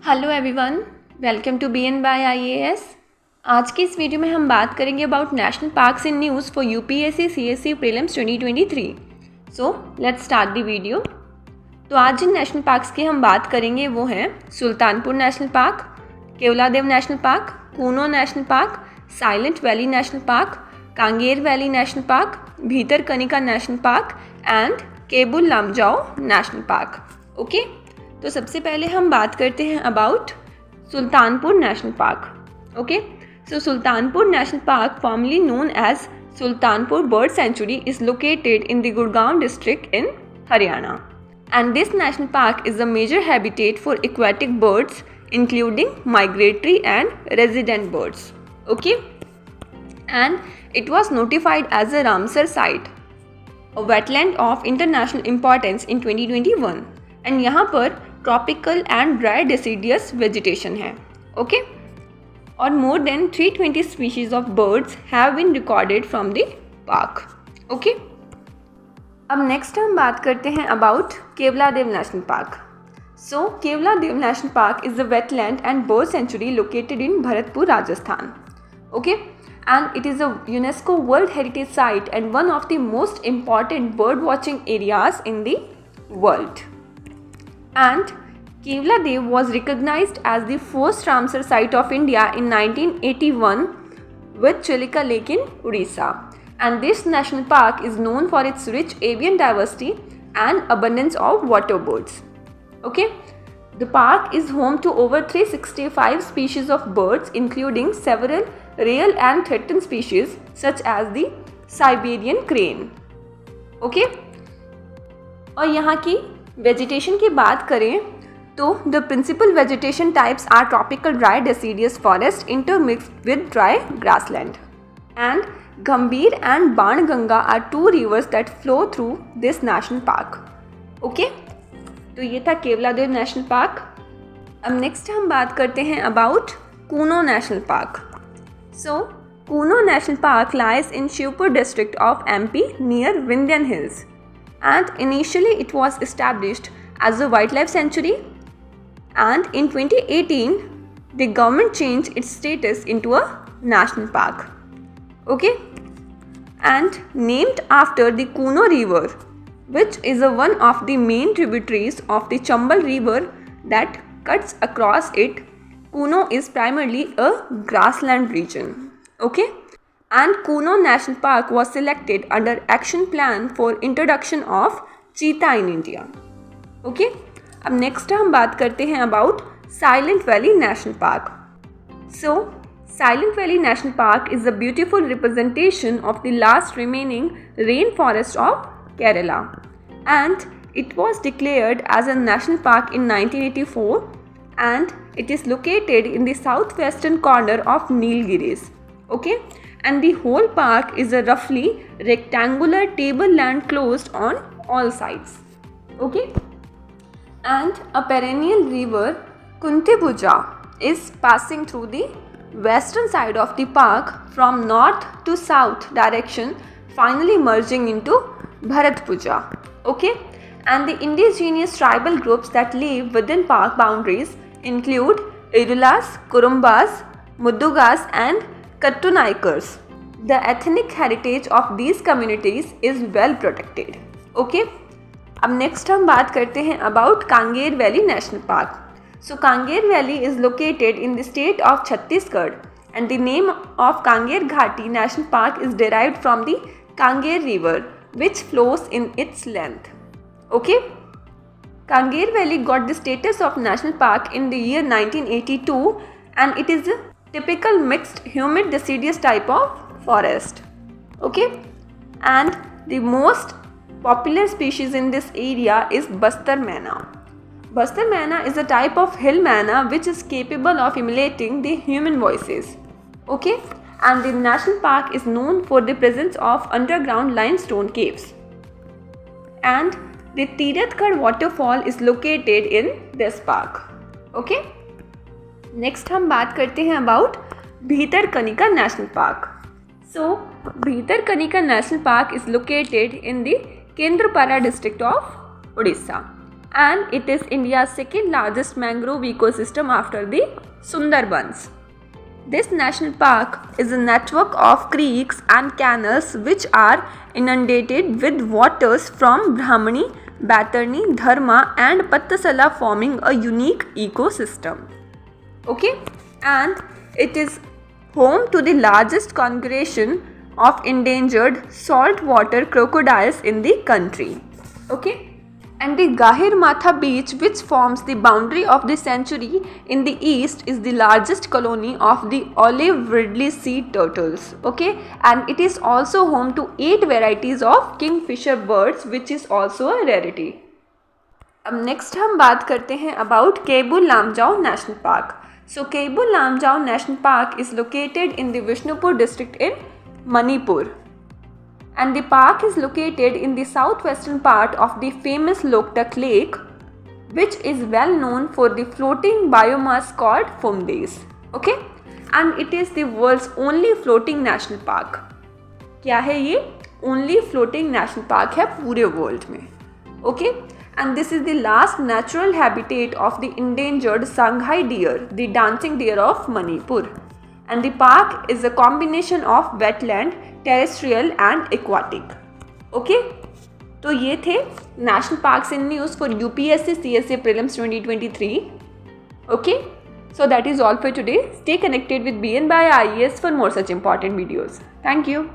Hello everyone, welcome to BN by IAS। आज की इस वीडियो में हम बात करेंगे about national parks in news for UPSC CSC prelims 2023। So let's start the video. तो आज जिन नेशनल पार्क्स की हम बात करेंगे वो हैं Sultanpur national park, Keoladeo national park, Kuno national park, Silent Valley national park, Kanger valley national park, Bhitarkanika national park and Keibul Lamjao national park. Okay, तो सबसे पहले हम बात करते हैं about Sultanpur national park. Okay, so Sultanpur national park formerly known as Sultanpur bird sanctuary is located in the Gurgaon district in Haryana, and this national park is a major habitat for aquatic birds including migratory and resident birds. Okay, and it was notified as a Ramsar site, a wetland of international importance in 2021, and यहाँ पर tropical and dry deciduous vegetation है। Okay, और more than 320 species of birds have been recorded from the park. Okay, अब next हम बात करते हैं about Keoladeo national park. So Keoladeo national park is a wetland and bird sanctuary located in Bharatpur, Rajasthan. Okay, and it is a UNESCO World Heritage Site and one of the most important bird watching areas in the world. And Kevladev was recognized as the first Ramsar site of India in 1981 with Chilika Lake in Odisha. And this national park is known for its rich avian diversity and abundance of water birds. Okay, the park is home to over 365 species of birds, including several rare and threatened species such as the Siberian crane. Okay, और यहाँ की vegetation की बात करें तो the principal vegetation types are tropical dry deciduous forest intermixed with dry grassland, and Gambhir and Banganga are two rivers that flow through this national park. Okay, तो ये था केवलादेव नेशनल पार्क। अब नेक्स्ट हम बात करते हैं about Kuno national park. So Kuno national park lies in Shivpur district of MP near Vindhyan hills, and initially it was established as a wildlife sanctuary, and in 2018 the government changed its status into a national park. Okay, and named after the Kuno river, which is one of the main tributaries of the Chambal river that cuts across it. Kuno is primarily a grassland region. Okay, and Kuno National Park was selected under Action Plan for Introduction of Cheetah in India. Okay, अब next हम बात करते हैं about silent Valley national park. So silent Valley national park is a beautiful representation of the last remaining rain forest of Kerala, and it was declared as a national park in 1984, and it is located in the southwestern corner of Nilgiris. Okay, and the whole park is a roughly rectangular tableland closed on all sides. Okay, and a perennial river Kuntibhuja is passing through the western side of the park from north to south direction, finally merging into Bharatpuja. Okay, and the indigenous tribal groups that live within park boundaries include Irulas, Kurumbas, Muddugas and Kattunaikars. The ethnic heritage of these communities is well protected. Okay, अब next हम बात करते हैं about Kanger valley national park. So Kanger valley is located in the state of Chhattisgarh, and the name of Kanger Ghati national park is derived from the Kanger river which flows in its length. Okay, Kanger Valley got the status of national park in the year 1982, and it is a typical mixed humid deciduous type of forest. Okay, and the most popular species in this area is Bastar Maina. Bastar Maina is a type of hill manna which is capable of emulating the human voices. Okay, and the national park is known for the presence of underground limestone caves, and the Tirathgarh waterfall is located in this park. Okay, next हम बात करते हैं about Bhitarkanika national park. So Bhitarkanika national park is located in the Kendrapara district of Odisha, and it is India's second largest mangrove ecosystem after the Sundarbans. This national park is a network of creeks and canals which are inundated with waters from Brahmani, Baitarni, Dharma and Pattasala, forming a unique ecosystem. Okay, and it is home to the largest congregation of endangered saltwater crocodiles in the country. Okay, and the Gahir Matha beach, which forms the boundary of the sanctuary in the east, is the largest colony of the olive ridley sea turtles. Okay, and it is also home to 8 varieties of kingfisher birds, which is also a rarity. अब next हम बात करते हैं about Keibul Lamjao national park. So Keibul Lamjao national park is located in the Bishnupur district in Manipur, and the park is located in the southwestern part of the famous Loktak Lake, which is well known for the floating biomass called Fumdes. Okay, and it is the world's only floating national park. क्या है ये? Only floating national park है पूरे world में. Okay, and this is the last natural habitat of the endangered Shanghai deer, the dancing deer of Manipur. And the park is a combination of wetland, terrestrial and aquatic. Okay, तो ये थे national parks in news for UPSC CSA Prelims 2023. Okay, so that is all for today. Stay connected with BN by IAS for more such important videos. Thank you.